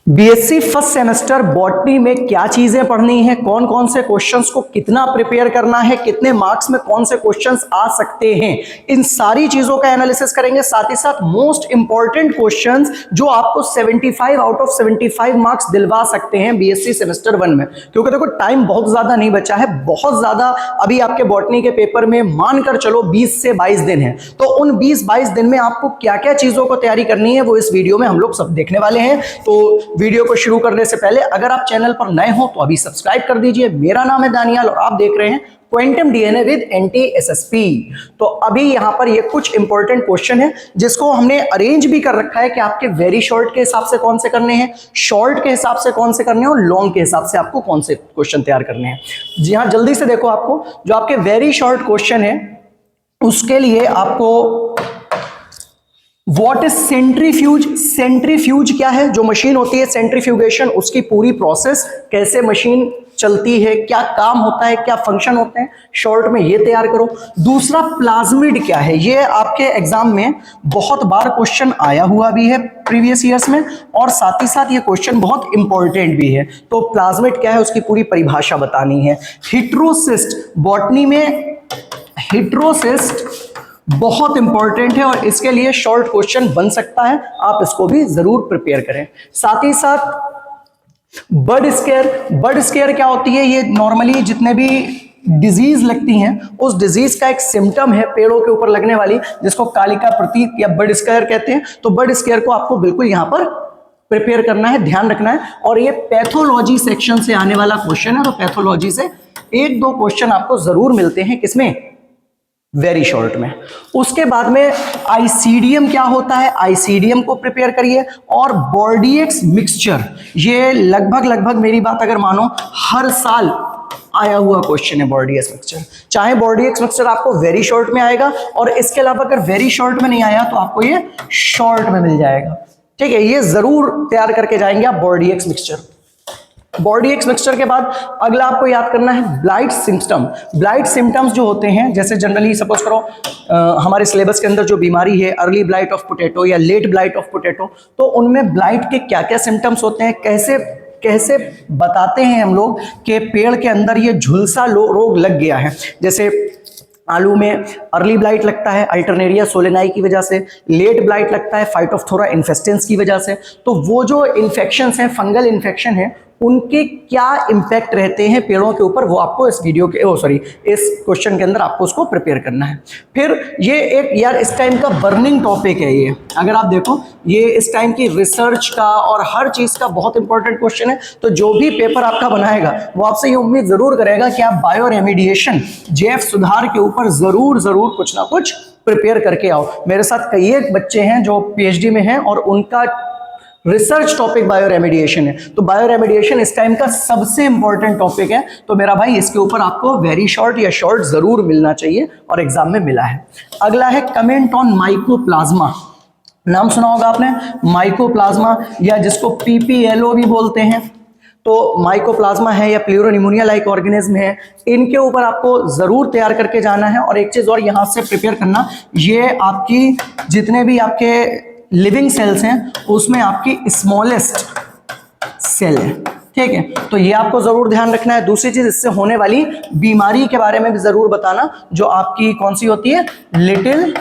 BSc first semester botany में क्या चीजें पढ़नी है, कौन कौन से क्वेश्चंस को कितना प्रिपेयर करना है, कितने मार्क्स में कौन से क्वेश्चंस आ सकते हैं, इन सारी चीजों का एनालिसिस करेंगे। साथ ही साथ मोस्ट इंपॉर्टेंट क्वेश्चंस जो आपको 75 आउट ऑफ 75 मार्क्स दिलवा सकते हैं बीएससी सेमेस्टर 1 में। क्योंकि देखो टाइम बहुत ज्यादा नहीं बचा है, बहुत ज्यादा अभी आपके बॉटनी के पेपर में मानकर चलो 20 से 22 दिन है। तो उन 20-22 दिन में आपको क्या क्या चीजों को तैयारी करनी है वो इस वीडियो में हम लोग सब देखने वाले हैं। तो वीडियो को शुरू करने से पहले अगर आप चैनल पर नए हो तो अभी सब्सक्राइब कर दीजिए। मेरा नाम है दानियाल और आप देख रहे हैं quantum DNA with NT SSP. तो अभी यहां पर ये कुछ इंपॉर्टेंट क्वेश्चन है जिसको हमने अरेंज भी कर रखा है कि आपके वेरी शॉर्ट के हिसाब से कौन से करने हैं, शॉर्ट के हिसाब से कौन से करने हैं और लॉन्ग के हिसाब से आपको कौन से क्वेश्चन तैयार करने हैं। जी हाँ, जल्दी से देखो, आपको जो आपके वेरी शॉर्ट क्वेश्चन है उसके लिए आपको व्हाट इज सेंट्रीफ्यूज, सेंट्रीफ्यूज क्या है, जो मशीन होती है सेंट्रीफ्यूगेशन, उसकी पूरी प्रोसेस, कैसे मशीन चलती है, क्या काम होता है, क्या फंक्शन होते हैं, शॉर्ट में ये तैयार करो। दूसरा प्लाज्मिड क्या है, ये आपके एग्जाम में बहुत बार क्वेश्चन आया हुआ भी है प्रीवियस ईयर्स में और साथ ही साथ ये क्वेश्चन बहुत इंपॉर्टेंट भी है। तो प्लाज्मिड क्या है उसकी पूरी परिभाषा बतानी है। हिट्रोसिस्ट, बॉटनी में हिट्रोसिस्ट बहुत इंपॉर्टेंट है और इसके लिए शॉर्ट क्वेश्चन बन सकता है, आप इसको भी जरूर प्रिपेयर करें। साथ ही साथ बर्ड स्केयर, बर्ड स्केयर क्या होती है, ये नॉर्मली जितने भी डिजीज लगती हैं उस डिजीज का एक सिम्टम है पेड़ों के ऊपर लगने वाली, जिसको कालिका प्रतीक या बर्ड स्केयर कहते हैं। तो बर्ड स्केयर को आपको बिल्कुल यहां पर प्रिपेयर करना है, ध्यान रखना है। और ये पैथोलॉजी सेक्शन से आने वाला क्वेश्चन है, तो पैथोलॉजी से 1-2 क्वेश्चन आपको जरूर मिलते हैं, किसमें, वेरी शॉर्ट में। उसके बाद में आईसीडीएम क्या होता है, आईसीडीएम को प्रिपेयर करिए। और बॉर्डियक्स मिक्सचर, ये लगभग मेरी बात अगर मानो हर साल आया हुआ क्वेश्चन है बॉर्डियक्स मिक्सचर। चाहे बॉर्डियक्स मिक्सचर आपको वेरी शॉर्ट में आएगा और इसके अलावा अगर वेरी शॉर्ट में नहीं आया तो आपको ये शॉर्ट में मिल जाएगा, ठीक है। ये जरूर तैयार करके जाएंगे आप बॉर्डियक्स मिक्सचर। बॉर्डियक्स मिक्सचर के बाद अगला आपको याद करना है ब्लाइट सिम्टम। ब्लाइट सिम्टम्स जो होते हैं, जैसे जनरली सपोज करो हमारे सिलेबस के अंदर जो बीमारी है अर्ली ब्लाइट ऑफ पोटैटो या लेट ब्लाइट ऑफ पोटैटो, तो उनमें ब्लाइट के क्या क्या सिम्टम्स होते हैं, कैसे कैसे बताते हैं हम लोग कि पेड़ के अंदर ये झुलसा रोग लग गया है। जैसे आलू में अर्ली ब्लाइट लगता है अल्टरनेरिया सोलेनाई की वजह से, लेट ब्लाइट लगता है फाइटोफ्थोरा इन्फेस्टेंस की वजह से। तो वो जो इन्फेक्शंस हैं, फंगल इन्फेक्शन है, उनके क्या इंपैक्ट रहते हैं पेड़ों के ऊपर, वो आपको इस वीडियो के इस क्वेश्चन के अंदर आपको उसको प्रिपेयर करना है। फिर ये एक यार इस टाइम का बर्निंग टॉपिक है ये, अगर आप देखो ये इस टाइम की रिसर्च का और हर चीज का बहुत इंपॉर्टेंट क्वेश्चन है। तो जो भी पेपर आपका बनाएगा वो आपसे ये उम्मीद जरूर करेगा कि आप बायो रेमिडिएशन, जेएफ सुधार के ऊपर जरूर कुछ ना कुछ प्रिपेयर करके आओ। मेरे साथ कई एक बच्चे हैं जो पीएचडी में हैं और उनका रिसर्च टॉपिक बायो रेमिडिएशन है। तो बायो रेमिडिएशन इस टाइम का सबसे इंपॉर्टेंट टॉपिक है। तो मेरा भाई इसके ऊपर आपको वेरी शॉर्ट या शॉर्ट जरूर मिलना चाहिए और एग्जाम में मिला है। अगला है कमेंट ऑन माइकोप्लाज्मा, नाम सुना होगा आपने, माइकोप्लाज्मा या जिसको पीपीएलओ भी बोलते हैं। तो माइकोप्लाज्मा है या प्लूरोनिमोनिया लाइक ऑर्गेनिज्म है, इनके ऊपर आपको जरूर तैयार करके जाना है। और एक चीज और यहां से प्रिपेयर करना, ये आपकी जितने भी आपके लिविंग सेल्स हैं उसमें आपकी स्मॉलेस्ट सेल है, ठीक है। तो ये आपको जरूर ध्यान रखना है। दूसरी चीज, इससे होने वाली बीमारी के बारे में भी जरूर बताना, जो आपकी कौन सी होती है, लिटिल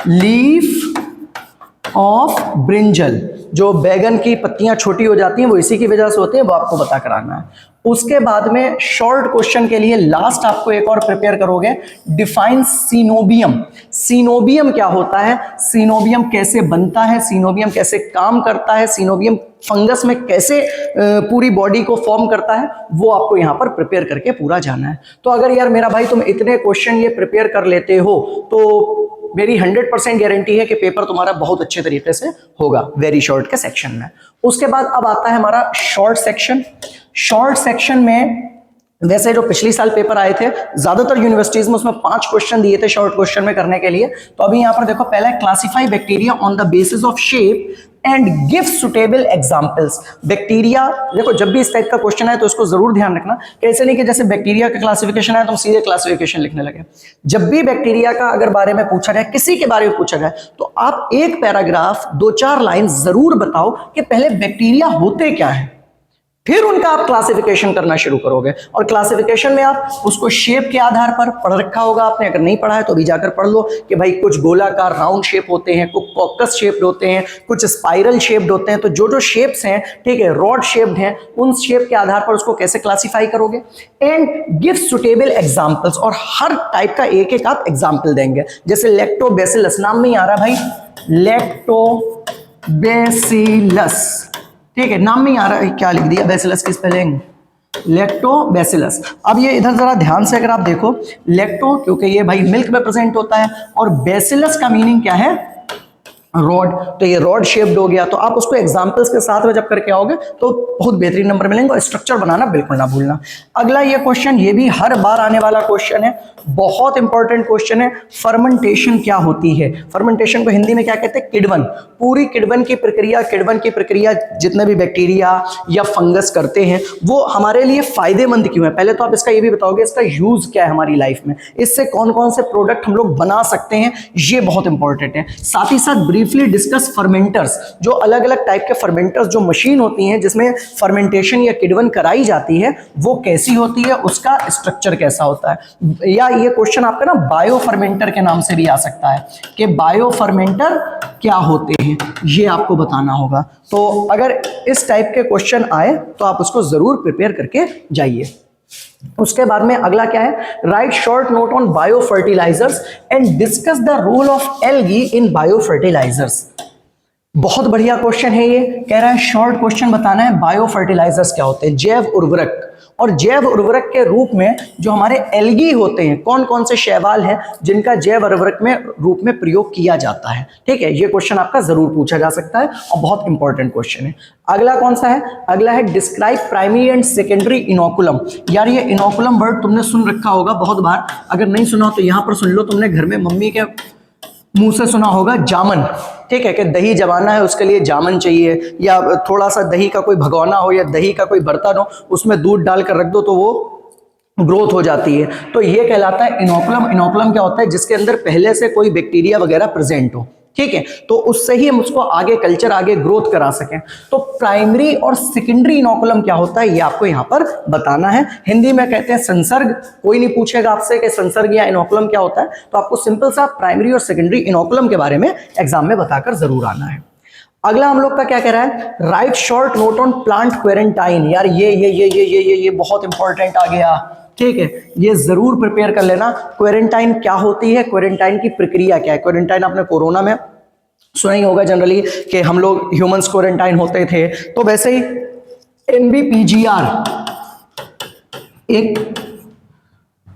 लीफ ऑफ ब्रिंजल, जो बैगन की पत्तियां छोटी हो जाती हैं वो इसी की वजह से होती है, वो आपको बता कराना है। उसके बाद में शॉर्ट क्वेश्चन के लिए लास्ट आपको एक और प्रिपेयर करोगे, डिफाइन सीनोबियम। सीनोबियम क्या होता है, सीनोबियम कैसे बनता है, सीनोबियम कैसे काम करता है, सीनोबियम फंगस में कैसे पूरी बॉडी को फॉर्म करता है, वो आपको यहां पर प्रिपेयर करके पूरा जाना है। तो अगर यार मेरा भाई तुम इतने क्वेश्चन ये प्रिपेयर कर लेते हो तो मेरी 100% गारंटी है कि पेपर तुम्हारा बहुत अच्छे तरीके से होगा वेरी शॉर्ट के सेक्शन में। उसके बाद अब आता है हमारा शॉर्ट सेक्शन। शॉर्ट सेक्शन में वैसे जो पिछली साल पेपर आए थे ज्यादातर यूनिवर्सिटीज में, उसमें 5 क्वेश्चन दिए थे शॉर्ट क्वेश्चन में करने के लिए। तो अभी यहां पर देखो, पहला classify bacteria on the basis of shape and give suitable examples. Bacteria, देखो जब भी इस टाइप का क्वेश्चन है तो इसको जरूर ध्यान रखना, ऐसे नहीं कि जैसे बैक्टीरिया का क्लासिफिकेशन है तो हम सीधे क्लासिफिकेशन लिखने लगे। जब भी बैक्टीरिया का अगर बारे में पूछा जाए, किसी के बारे में पूछा जाए, तो आप एक पैराग्राफ 2-4 लाइन जरूर बताओ कि पहले बैक्टीरिया होते क्या है, फिर उनका आप क्लासिफिकेशन करना शुरू करोगे। और क्लासिफिकेशन में आप उसको शेप के आधार पर पढ़ रखा होगा आपने, अगर नहीं पढ़ा है तो भी जाकर पढ़ लो कि भाई कुछ गोलाकार राउंड शेप होते हैं, कुछ कॉकस शेप्ड होते हैं, कुछ स्पाइरल शेप्ड होते हैं। तो जो जो शेप्स हैं, ठीक है, रॉड शेप्ड हैं, उन शेप के आधार पर उसको कैसे क्लासिफाई करोगे। एंड गिव सुटेबल एग्जाम्पल्स, और हर टाइप का एक एक आप एग्जाम्पल देंगे। जैसे लैक्टोबैसिलस, नाम में ही आ रहा भाई, लैक्टोबैसिलस, ठीक है, नाम में ही आ रहा है, क्या लिख दिया बैसिलस की स्पेलिंग, लैक्टोबैसिलस। अब ये इधर जरा ध्यान से अगर आप देखो, लैक्टो क्योंकि ये भाई मिल्क में प्रेजेंट होता है, और बैसिलस का मीनिंग क्या है, रॉड, तो ये रॉड शेप्ड हो गया। तो आप उसको एग्जांपल्स के साथ में जब करके आओगे तो बहुत बेहतरीन नंबर मिलेंगे। और स्ट्रक्चर बनाना बिल्कुल ना भूलना। अगला ये क्वेश्चन, ये भी हर बार आने वाला क्वेश्चन है, बहुत इंपॉर्टेंट क्वेश्चन है। फर्मेंटेशन क्या होती है? फर्मेंटेशन को हिंदी में क्या कहते हैं? किण्वन। पूरी किण्वन की प्रक्रिया जितने भी बैक्टीरिया या फंगस करते हैं वो हमारे लिए फायदेमंद क्यों है? पहले तो आप इसका ये भी बताओगे इसका यूज क्या है हमारी लाइफ में, इससे कौन कौन से प्रोडक्ट हम लोग बना सकते हैं, ये बहुत इंपॉर्टेंट है। साथ ही साथ ब्रीफली डिस्कस फर्मेंटर्स, जो अलग अलग टाइप के फर्मेंटर्स, जो मशीन होती हैं जिसमें फर्मेंटेशन या किण्वन कराई जाती है, वो कैसी होती है, उसका स्ट्रक्चर कैसा होता है। या ये क्वेश्चन आपका ना बायो फर्मेंटर के नाम से भी आ सकता है कि बायो फर्मेंटर क्या होते हैं, ये आपको बताना होगा। तो अगर इस टाइप के क्वेश्चन आए तो आप उसको जरूर प्रिपेयर करके जाइए। उसके बाद में अगला क्या है, write short note on bio fertilizers and discuss the role of algae in bio fertilizers. बहुत बढ़िया क्वेश्चन है ये, कह रहा है शॉर्ट क्वेश्चन बताना है बायो फर्टिलाइजर्स क्या होते हैं, जैव उर्वरक। और जैव उर्वरक के रूप में जो हमारे एल्गी होते हैं, कौन कौन से शैवाल हैं जिनका जैव उर्वरक में रूप में प्रयोग किया जाता है। ठीक है, ये क्वेश्चन आपका जरूर पूछा जा सकता है और बहुत इंपॉर्टेंट क्वेश्चन है। अगला कौन सा है? अगला है describe primary and secondary inoculum. यार ये इनोकुलम वर्ड तुमने सुन रखा होगा बहुत बार, अगर नहीं सुना हो तो यहां पर सुन लो। तुमने घर में मम्मी के मुंह से सुना होगा जामन, ठीक है, कि दही जमाना है उसके लिए जामन चाहिए, या थोड़ा सा दही का कोई भगोना हो या दही का कोई बर्तन हो, उसमें दूध डालकर रख दो तो वो ग्रोथ हो जाती है। तो ये कहलाता है इनोकुलम। इनोकुलम क्या होता है? जिसके अंदर पहले से कोई बैक्टीरिया वगैरह प्रेजेंट हो, ठीक है, तो उससे ही हम उसको आगे कल्चर आगे ग्रोथ करा सकें। तो प्राइमरी और सेकेंडरी इनोकुलम क्या होता है ये आपको यहाँ पर बताना है। हिंदी में कहते हैं संसर्ग। कोई नहीं पूछेगा आपसे कि संसर्ग या इनोकुलम क्या होता है, तो आपको सिंपल सा प्राइमरी और सेकेंडरी इनोकुलम के बारे में एग्जाम में बताकर जरूर आना है। अगला हम लोग का क्या कह रहा है, write short note on plant quarantine. यार ये बहुत इंपॉर्टेंट आ गया, ठीक है, ये जरूर प्रिपेयर कर लेना। क्वारंटाइन क्या होती है, क्वारंटाइन की प्रक्रिया क्या है। क्वारंटाइन आपने कोरोना में सुना ही होगा जनरली कि हम लोग ह्यूमंस क्वारंटाइन होते थे, तो वैसे ही NBPGR एक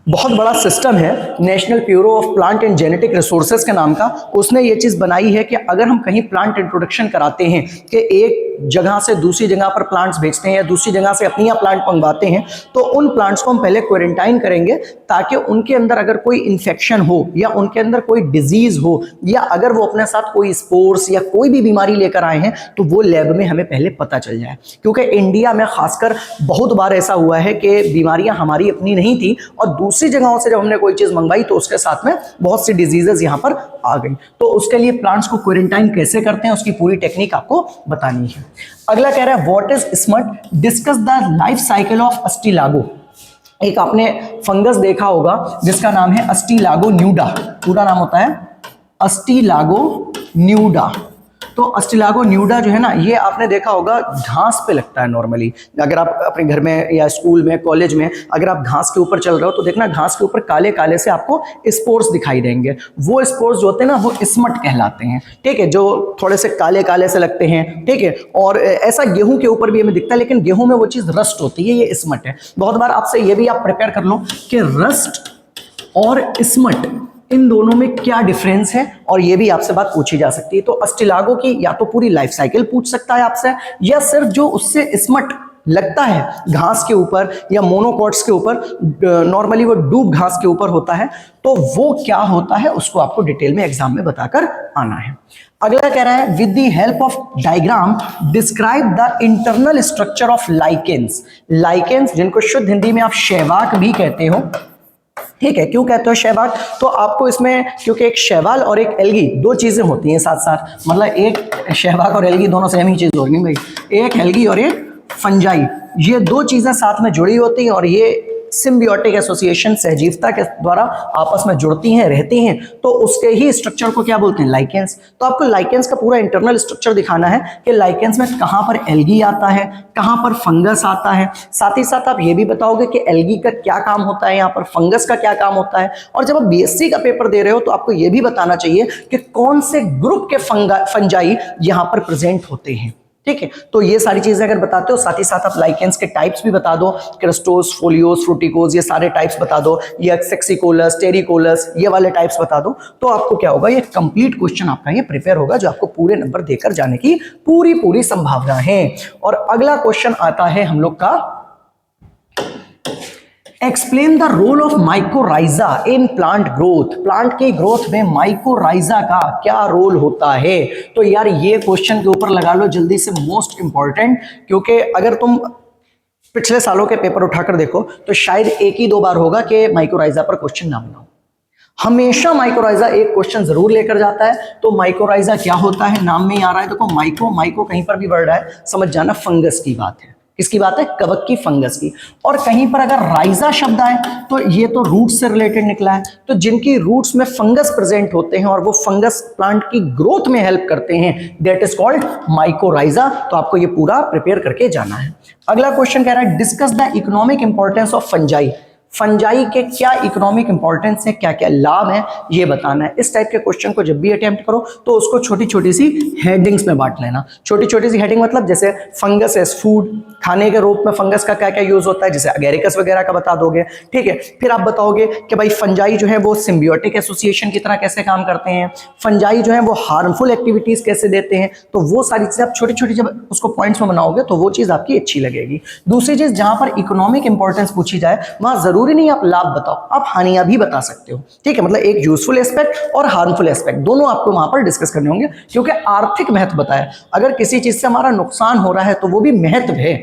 बहुत बड़ा सिस्टम है, national bureau of plant and genetic resources के नाम का। उसने ये चीज बनाई है कि अगर हम कहीं प्लांट इंट्रोडक्शन कराते हैं कि एक जगह से दूसरी जगह पर प्लांट्स भेजते हैं या दूसरी जगह से अपनी प्लांट मंगवाते हैं, तो उन प्लांट्स को हम पहले क्वारंटाइन करेंगे ताकि उनके अंदर अगर कोई इन्फेक्शन हो या उनके अंदर कोई डिजीज हो, या अगर वो अपने साथ कोई स्पोर्स या कोई भी बीमारी लेकर आए हैं, तो वो लैब में हमें पहले पता चल जाए। क्योंकि इंडिया में खासकर बहुत बार ऐसा हुआ है कि बीमारियां हमारी अपनी नहीं थी और दूसरी जगहों से जब हमने कोई चीज मंगवाई तो उसके साथ में बहुत सी डिजीजेस यहां पर आ गई। तो उसके लिए प्लांट्स को क्वारंटाइन कैसे करते हैं उसकी पूरी टेक्निक आपको बतानी है। अगला कह रहा है what is smut, discuss the life cycle of Ustilago. एक आपने फंगस देखा होगा जिसका नाम है अस्टिलागो न्यूडा, पूरा नाम होता है अस्टिलागो न्यूडा। तो अस्टिलागो न्यूडा जो है ना, ये आपने देखा होगा घास पे लगता है नॉर्मली। अगर आप अपने घर में या स्कूल में कॉलेज में अगर आप घास के ऊपर चल रहे हो तो देखना घास के ऊपर काले काले से आपको स्पोर्स दिखाई देंगे। वो स्पोर्स जो होते हैं ना वो स्मट कहलाते हैं, ठीक है, जो थोड़े से काले काले से लगते हैं, ठीक है। और ऐसा गेहूं के ऊपर भी हमें दिखता है, लेकिन गेहूं में वो चीज़ रस्ट होती है, ये स्मट है। बहुत बार आपसे ये भी आप प्रिपेयर कर लो कि रस्ट और स्मट इन दोनों में क्या डिफरेंस है, और ये भी आपसे बात पूछी जा सकती है। तो अस्टिलागो की या तो पूरी लाइफ साइकिल पूछ सकता है आपसे, या सिर्फ जो उससे स्मट लगता है घास के ऊपर या मोनोकॉट्स के ऊपर, नॉर्मली वो डूब घास के ऊपर होता है, तो वो क्या होता है उसको आपको डिटेल में एग्जाम में बताकर आना है। अगला कह रहा है with the help of diagram describe the internal structure of lichens. Lichens जिनको शुद्ध हिंदी में आप शैवाल भी कहते हो, ठीक है, क्यों कहते हो शैवाल? तो आपको इसमें, क्योंकि एक शैवाल और एक एल्गी दो चीजें होती हैं साथ साथ, मतलब एक शैवाल और एल्गी दोनों सेम ही चीज होगी भाई, एक एल्गी और एक फंजाई, ये दो चीजें साथ में जुड़ी होती हैं और ये सिम्बियोटिक एसोसिएशन, सहजीवता के द्वारा आपस में जुड़ती हैं, रहती हैं, तो उसके ही स्ट्रक्चर को क्या बोलते हैं? लाइकेंस। तो आपको लाइकेंस का पूरा इंटरनल स्ट्रक्चर दिखाना है कि लाइकेंस में कहां पर एल्गी आता है, कहां पर फंगस आता है। साथ ही साथ आप ये भी बताओगे कि एल्गी का क्या काम होता है, यहाँ पर फंगस का क्या काम होता है। और जब आप बीएससी का पेपर दे रहे हो तो आपको ये भी बताना चाहिए कि कौन से ग्रुप के फंजाई यहाँ पर प्रेजेंट होते हैं, ठीक है। तो ये सारी चीजें अगर बताते हो, साथ ही साथ आप लाइकेंस के टाइप्स भी बता दो, क्रिस्टोस, फोलियोस, फ्रूटिकोस, ये सारे टाइप्स बता दो, या सेक्सिकोलस, टेरिकोलस, ये वाले टाइप्स बता दो, तो आपको क्या होगा, ये कंप्लीट क्वेश्चन आपका ये प्रिपेयर होगा, जो आपको पूरे नंबर देकर जाने की पूरी संभावना है। और अगला क्वेश्चन आता है हम लोग का, explain the role of mycorrhiza in plant growth. Plant की ग्रोथ में माइकोराइजा का क्या रोल होता है? तो यार ये क्वेश्चन के ऊपर लगा लो जल्दी से, मोस्ट इंपॉर्टेंट, क्योंकि अगर तुम पिछले सालों के पेपर उठाकर देखो तो शायद एक ही दो बार होगा कि माइकोराइजा पर क्वेश्चन ना बनाओ। हमेशा माइकोराइजा एक क्वेश्चन जरूर लेकर जाता है। तो माइकोराइजा क्या होता है, नाम में ही आ रहा है, देखो माइको कहीं पर भी वर्ड है, समझ जाना फंगस की बात है। किसकी बात है? कवक की, फंगस की। और कहीं पर अगर राइजा शब्द आए तो ये तो रूट्स से रिलेटेड निकला है, तो जिनकी रूट्स में फंगस प्रेजेंट होते हैं और वो फंगस प्लांट की ग्रोथ में हेल्प करते हैं, दैट इज कॉल्ड माइकोराइजा। तो आपको ये पूरा प्रिपेयर करके जाना है। अगला क्वेश्चन कह रहा है discuss the economic importance of fungi. Fungi के क्या इकोनॉमिक इंपॉर्टेंस है, क्या क्या लाभ है, ये बताना है। इस टाइप के क्वेश्चन को जब भी अटेम्प्ट करो तो उसको छोटी छोटी सी हेडिंग्स में बांट लेना। छोटी छोटी सी हेडिंग मतलब जैसे फंगस एज फूड, खाने के रूप में फंगस का क्या क्या यूज होता है, जैसे अगेरिकस वगैरह का बता दोगे, ठीक है। फिर आप बताओगे कि भाई फंजाई जो है वो सिम्बियोटिक एसोसिएशन की तरह कैसे काम करते हैं, फंजाई जो है वो हार्मफुल एक्टिविटीज कैसे देते हैं। तो वो सारी चीजें आप छोटी छोटी जब उसको पॉइंट्स में बनाओगे तो वो चीज आपकी अच्छी लगेगी। दूसरी चीज, जहां पर इकोनॉमिक इंपॉर्टेंस पूछी जाए वहां जरूरी नहीं आप लाभ बताओ, आप हानियां भी बता सकते हो, ठीक है। मतलब एक यूजफुल एस्पेक्ट और हार्मफुल एस्पेक्ट दोनों आपको वहां पर डिस्कस करने होंगे, क्योंकि आर्थिक महत्व बताया। अगर किसी चीज से हमारा नुकसान हो रहा है तो वो भी महत्व है।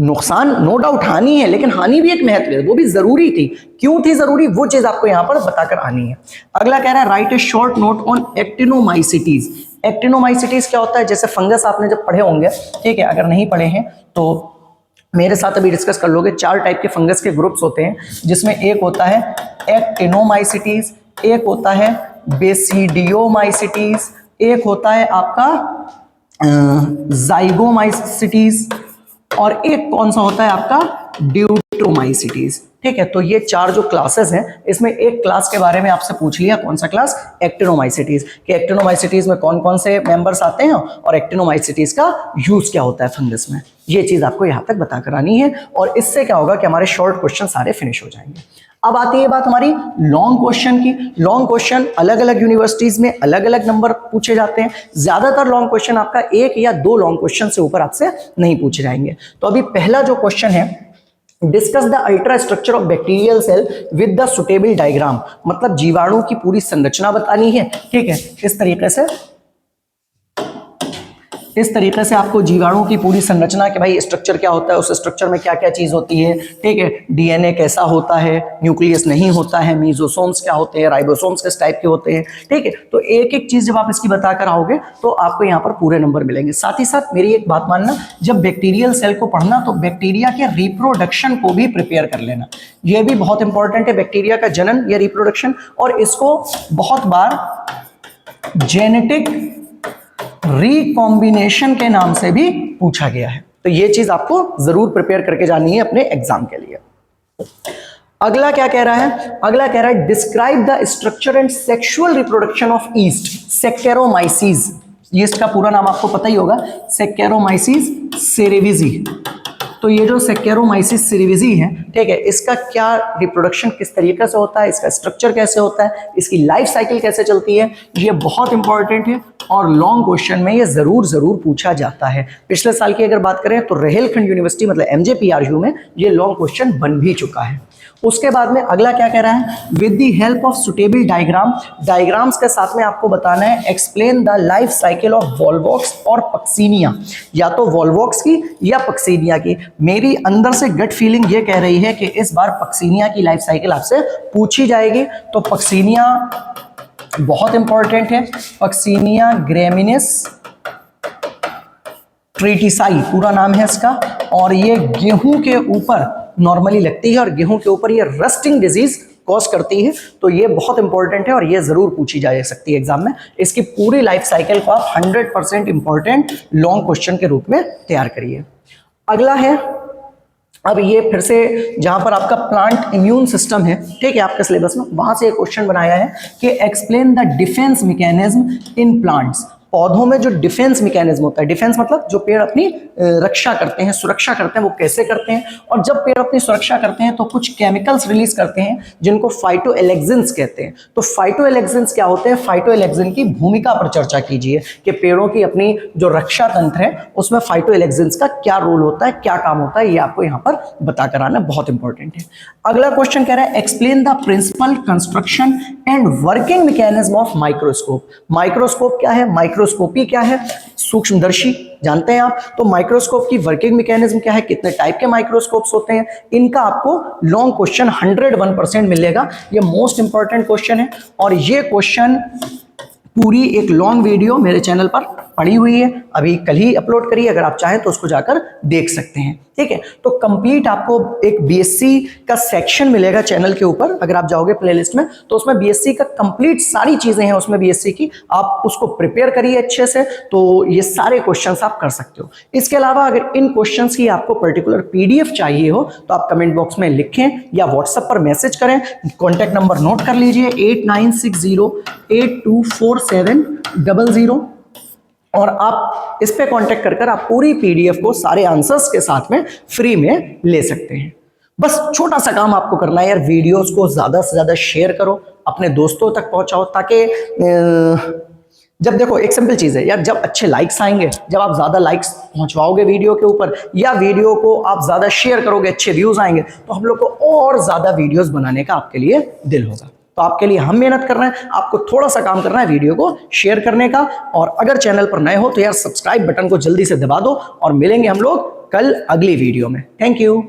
नुकसान नो डाउट हानि है, लेकिन हानि भी एक महत्व है, वो भी जरूरी थी। क्यों थी जरूरी, वो चीज आपको यहां पर बताकर आनी है। अगला कह रहा है right A short note on actinomycetes. Actinomycetes क्या होता है? जैसे फंगस आपने जब पढ़े होंगे, ठीक है, अगर नहीं पढ़े हैं तो मेरे साथ अभी डिस्कस कर लोगे। 4 टाइप के फंगस के ग्रुप्स होते हैं, जिसमें एक होता है एक्टिनोमाइसिटीज, एक होता है बेसिडियोमाइसिटीज, एक होता है आपका जाइगोमाइसिटीज, और एक कौन सा होता है आपका ड्यूट्रोमाइसिटीज, ठीक है। तो ये 4 जो क्लासेस हैं, इसमें एक क्लास के बारे में आपसे पूछ लिया, कौन सा क्लास? एक्टिनोमाइसिटीज, कि एक्टिनोमाइसिटीज में कौन कौन से मेंबर्स आते हैं और एक्टिनोमाइसिटीज का यूज क्या होता है फंगस में। ये चीज आपको यहां तक बता कर आनी है, और इससे क्या होगा कि हमारे शॉर्ट क्वेश्चन सारे फिनिश हो जाएंगे। अब आती है बात हमारी लॉन्ग क्वेश्चन की। लॉन्ग क्वेश्चन अलग अलग यूनिवर्सिटीज में अलग अलग नंबर पूछे जाते हैं। ज्यादातर लॉन्ग क्वेश्चन आपका 1 या 2 लॉन्ग क्वेश्चन से ऊपर आपसे नहीं पूछे जाएंगे। तो अभी पहला जो क्वेश्चन है, discuss the ultra structure of bacterial cell with the suitable diagram. मतलब जीवाणु की पूरी संरचना बतानी है, ठीक है। इस तरीके से आपको जीवाणु की पूरी संरचना के भाई स्ट्रक्चर क्या होता है, उस स्ट्रक्चर में क्या क्या चीज होती है, ठीक है। डीएनए कैसा होता है, न्यूक्लियस नहीं होता है, मीजोसोम्स क्या होते हैं, राइबोसोम्स किस टाइप के होते हैं, ठीक है। तो एक एक चीज जब आप इसकी बताकर आओगे तो आपको यहाँ पर पूरे नंबर मिलेंगे। साथ ही साथ मेरी एक बात मानना, जब बैक्टीरियल सेल को पढ़ना तो बैक्टीरिया के रिप्रोडक्शन को भी प्रिपेयर कर लेना। यह भी बहुत इंपॉर्टेंट है, बैक्टीरिया का जनन या रिप्रोडक्शन, और इसको बहुत बार जेनेटिक रिकॉम्बिनेशन के नाम से भी पूछा गया है। तो ये चीज आपको जरूर प्रिपेयर करके जानी है अपने एग्जाम के लिए। अगला क्या कह रहा है? अगला कह रहा है describe the structure and sexual reproduction of yeast saccharomyces. Yeast का पूरा नाम आपको पता ही होगा, सैक्चारोमाइसीज सेरेविजी, तो ये जो सेकेरोमाइसिस सिरिविजी है, ठीक है, इसका क्या रिप्रोडक्शन किस तरीके से होता है, इसका स्ट्रक्चर कैसे होता है, इसकी लाइफ साइकिल कैसे चलती है, ये बहुत इंपॉर्टेंट है और लॉन्ग क्वेश्चन में ये जरूर पूछा जाता है। पिछले साल की अगर बात करें तो रेहेलखंड यूनिवर्सिटी मतलब MJPRU में ये लॉन्ग क्वेश्चन बन भी चुका है। उसके बाद में अगला क्या कह रहा है, with the help of suitable diagram, diagrams के साथ में आपको बताना है explain the life cycle of Volvox और पक्सीनिया, या तो वॉल्वॉक्स की या पक्सीनिया की। मेरी अंदर से गट फीलिंग ये कह रही है कि इस बार पक्सीनिया की लाइफ साइकिल आपसे पूछी जाएगी। तो पक्सीनिया बहुत इंपॉर्टेंट है, पक्सीनिया ग्रेमिनिस ट्रीटिसाई पूरा नाम है इसका, और ये गेहूं के ऊपर नॉर्मली लगती है और गेहूं के ऊपर ये रस्टिंग डिजीज कॉज करती है। तो ये बहुत इंपॉर्टेंट है और ये जरूर पूछी जा सकती है एग्जाम में। इसकी पूरी लाइफ साइकिल को आप 100% इंपॉर्टेंट लॉन्ग क्वेश्चन के रूप में तैयार करिए। अगला है, अब ये फिर से जहां पर आपका प्लांट इम्यून सिस्टम है, ठीक है, आपके सिलेबस में वहां से एक क्वेश्चन बनाया है कि explain the defence mechanism in plants. पौधों में जो डिफेंस मैकेनिज्म होता है, डिफेंस मतलब जो पेड़ अपनी रक्षा करते हैं, सुरक्षा करते हैं, वो कैसे करते हैं। और जब पेड़ अपनी सुरक्षा करते हैं तो कुछ केमिकल्स रिलीज करते हैं जिनको फाइटोएलेक्सिन्स कहते हैं। तो फाइटोएलेक्सिन्स क्या होते हैं, फाइटोएलेक्सिन की भूमिका पर चर्चा कीजिए कि पेड़ों की अपनी जो रक्षा तंत्र है उसमें फाइटोएलेक्सिन्स का क्या रोल होता है, क्या काम होता है, ये आपको यहाँ पर बताकर आना बहुत इंपॉर्टेंट है। अगला क्वेश्चन कह रहा है explain the principle construction and working mechanism of microscope. Microscope क्या है, माइक्रोस्कोपी क्या है, सूक्ष्मदर्शी जानते हैं आप। तो माइक्रोस्कोप की वर्किंग मैकेनिज्म क्या है, कितने टाइप के माइक्रोस्कोप्स होते हैं, इनका आपको लॉन्ग क्वेश्चन 101% मिलेगा। ये मोस्ट इंपॉर्टेंट क्वेश्चन है और ये क्वेश्चन पूरी एक लॉन्ग वीडियो मेरे चैनल पर पड़ी हुई है, अभी कल ही अपलोड करी, अगर आप चाहें तो उसको जाकर देख सकते हैं, ठीक है। तो कंप्लीट आपको एक BSc का सेक्शन मिलेगा चैनल के ऊपर, अगर आप जाओगे प्लेलिस्ट में तो उसमें BSc का कंप्लीट सारी चीजें हैं उसमें BSc की, आप उसको प्रिपेयर करिए अच्छे से, तो ये सारे क्वेश्चंस आप कर सकते हो। इसके अलावा अगर इन क्वेश्चंस की आपको पर्टिकुलर PDF चाहिए हो तो आप कमेंट बॉक्स में लिखें या व्हाट्सएप पर मैसेज करें। कॉन्टैक्ट नंबर नोट कर लीजिए 8960824700, और आप इस पे कांटेक्ट कर आप पूरी PDF को सारे आंसर्स के साथ में फ्री में ले सकते हैं। बस छोटा सा काम आपको करना है यार, वीडियोस को ज्यादा से ज्यादा शेयर करो, अपने दोस्तों तक पहुंचाओ, ताकि जब देखो एक सिंपल चीज है यार, जब अच्छे लाइक्स आएंगे, जब आप ज्यादा लाइक्स पहुंचवाओगे वीडियो के ऊपर या वीडियो को आप ज्यादा शेयर करोगे, अच्छे व्यूज आएंगे, तो हम लोग को और ज्यादा वीडियोस बनाने का आपके लिए दिल होगा। तो आपके लिए हम मेहनत कर रहे हैं, आपको थोड़ा सा काम करना है वीडियो को शेयर करने का। और अगर चैनल पर नए हो तो यार सब्सक्राइब बटन को जल्दी से दबा दो और मिलेंगे हम लोग कल अगली वीडियो में। Thank you.